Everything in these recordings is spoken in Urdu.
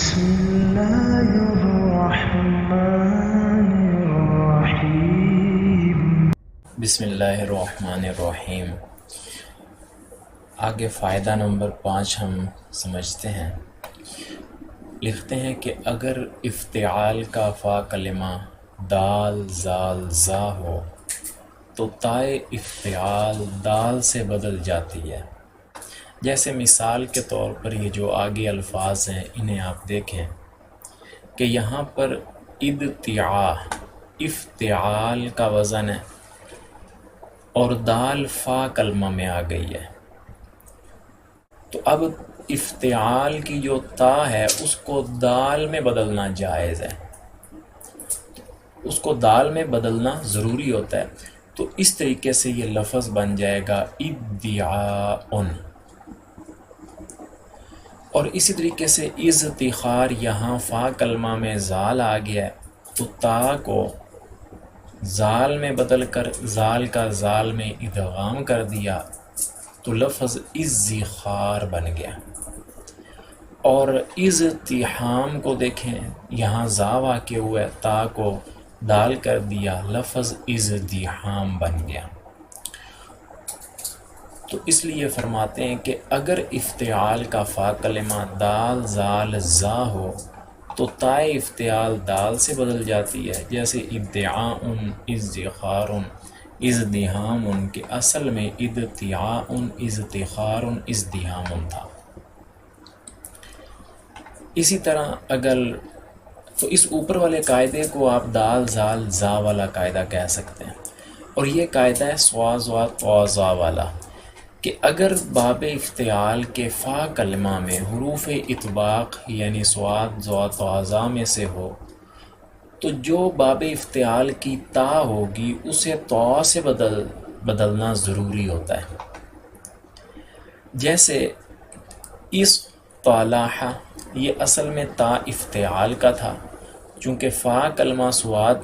بسم اللہ الرحمن الرحیم۔ بسم اللہ الرحمن الرحیم۔ آگے فائدہ نمبر 5 ہم سمجھتے ہیں۔ لکھتے ہیں کہ اگر افتعال کا فا کلمہ دال زال زا ہو تو تائے افتعال دال سے بدل جاتی ہے۔ جیسے مثال کے طور پر یہ جو آگے الفاظ ہیں انہیں آپ دیکھیں کہ یہاں پر ابتعاء افتعال کا وزن ہے اور دال فا کلمہ میں آ گئی ہے، تو اب افتعال کی جو تا ہے اس کو دال میں بدلنا جائز ہے، اس کو دال میں بدلنا ضروری ہوتا ہے۔ تو اس طریقے سے یہ لفظ بن جائے گا ادعاء، اور اسی طریقے سے اذتخار، یہاں فا کلمہ میں زال آ گیا ہے تو تا کو زال میں بدل کر زال کا زال میں ادغام کر دیا تو لفظ ازدخار بن گیا۔ اور ازتحام کو دیکھیں، یہاں زا واقع ہوا ہے، تا کو دال کر دیا، لفظ ازدحام بن گیا۔ تو اس لیے فرماتے ہیں کہ اگر افتعال کا فا کلمہ دال زال زا ہو تو تائے افتعال دال سے بدل جاتی ہے، جیسے ادعاء، ازدخار، ازدحام کے اصل میں ادتعاء، ازدخار، ازدحام تھا۔ اسی طرح اگر تو اس اوپر والے قاعدے کو آپ دال زال زا والا قاعدہ کہہ سکتے ہیں، اور یہ قاعدہ ہے سوا زوا طوا زا والا، کہ اگر باب افتعال کے فا کلمہ میں حروف اطباق یعنی صاد زوا طوا زا میں سے ہو تو جو باب افتعال کی تا ہوگی اسے طا سے بدلنا ضروری ہوتا ہے۔ جیسے اس طالح، یہ اصل میں تا افتعال کا تھا، چونکہ فا کلمہ سواد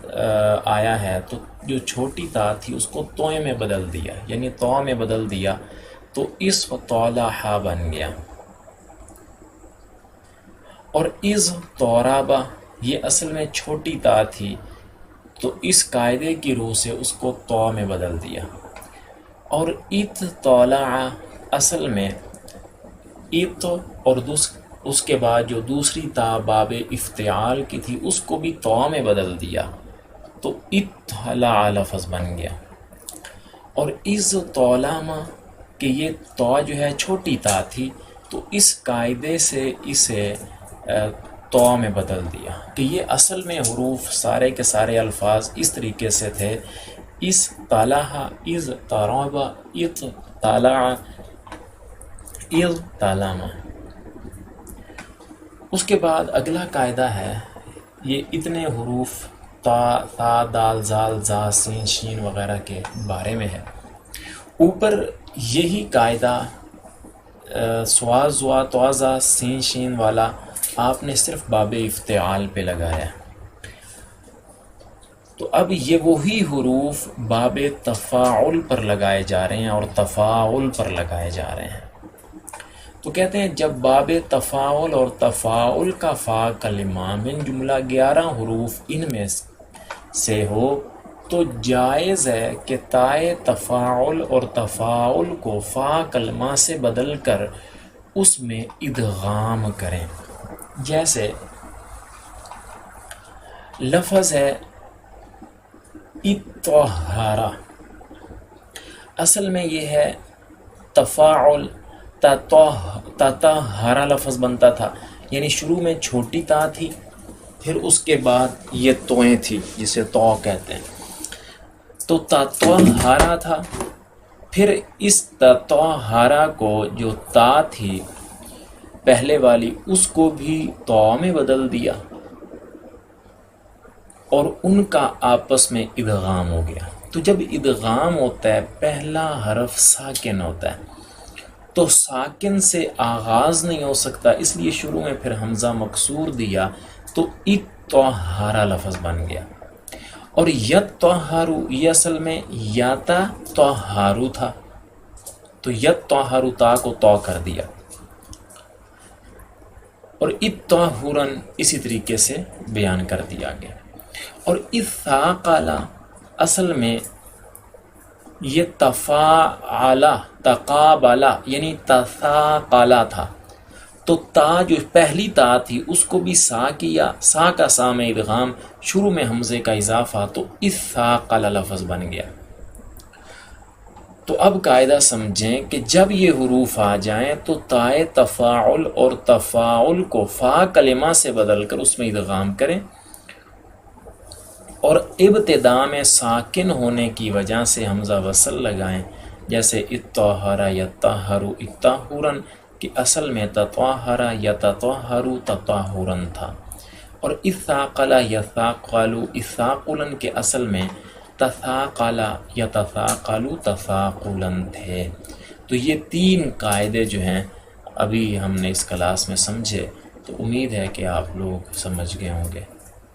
آیا ہے تو جو چھوٹی تا تھی اس کو توئے میں بدل دیا، یعنی تو میں بدل دیا تو اس طالح بن گیا۔ اور از طورابا، یہ اصل میں چھوٹی تا تھی تو اس قاعدے کی روح سے اس کو تو میں بدل دیا۔ اور ات طالع، اصل میں ات اور اس کے بعد جو دوسری تا باب افتعال کی تھی اس کو بھی تو میں بدل دیا تو اطلع لفظ بن گیا۔ اور از طولما، کہ یہ تو جو ہے چھوٹی تا تھی تو اس قاعدے سے اسے تو میں بدل دیا، کہ یہ اصل میں حروف سارے کے سارے الفاظ اس طریقے سے تھے، اس طالح، از طارابا، ات طالع، از طالما۔ اس کے بعد اگلا قاعدہ ہے، یہ اتنے حروف تا دال زال زا سین شین وغیرہ کے بارے میں ہے۔ اوپر یہی قاعدہ سوا زوا طوا زا سین شین والا آپ نے صرف باب افتعال پہ لگایا ہے، تو اب یہ وہی حروف باب تفاعل پر لگائے جا رہے ہیں اور تفاعل پر لگائے جا رہے ہیں۔ تو کہتے ہیں جب باب تفاعل اور تفاعل کا فا کلمہ من جملہ 11 حروف ان میں سے ہو تو جائز ہے کہ تائے تفاعل اور تفاعل کو فا کلمہ سے بدل کر اس میں ادغام کریں۔ جیسے لفظ ہے اطہارا، اصل میں یہ ہے تفاعل، تطہارا لفظ بنتا تھا، یعنی شروع میں چھوٹی تا تھی، پھر اس کے بعد یہ توئیں تھی جسے تو کہتے ہیں، تو تطہارا تھا، پھر اس تطہارا کو جو تا تھی پہلے والی اس کو بھی تو میں بدل دیا اور ان کا آپس میں ادغام ہو گیا۔ تو جب ادغام ہوتا ہے پہلا حرف ساکن ہوتا ہے تو ساکن سے آغاز نہیں ہو سکتا، اس لیے شروع میں پھر حمزہ مکسور دیا تو اطہارا لفظ بن گیا۔ اور یطہارو، یہ اصل میں یاتا طہارو تھا تو یطہارو تا کو تو کر دیا۔ اور اطہورن اسی طریقے سے بیان کر دیا گیا۔ اور اثاقلا اصل میں یہ تفاعلا تقابلا یعنی تثاقلا تھا، تو تا جو پہلی تا تھی اس کو بھی سا کیا، سا کا سا میں ادغام، شروع میں حمزے کا اضافہ، تو اثاقلا لفظ بن گیا۔ تو اب قاعدہ سمجھیں کہ جب یہ حروف آ جائیں تو تائے تفاعل اور تفاعل کو فا کلمہ سے بدل کر اس میں ادغام کریں، اور ابتدا میں ساکن ہونے کی وجہ سے حمزہ وصل لگائیں، جیسے اطہر یطہر اطہورن کہ اصل میں تطہر یتطہر تطہورن تھا، اور اثاقل یثاقل اثاقلا کے اصل میں تثاقل یتثاقل تثاقلا تھے۔ تو یہ تین قاعدے جو ہیں ابھی ہم نے اس کلاس میں سمجھے، تو امید ہے کہ آپ لوگ سمجھ گئے ہوں گے۔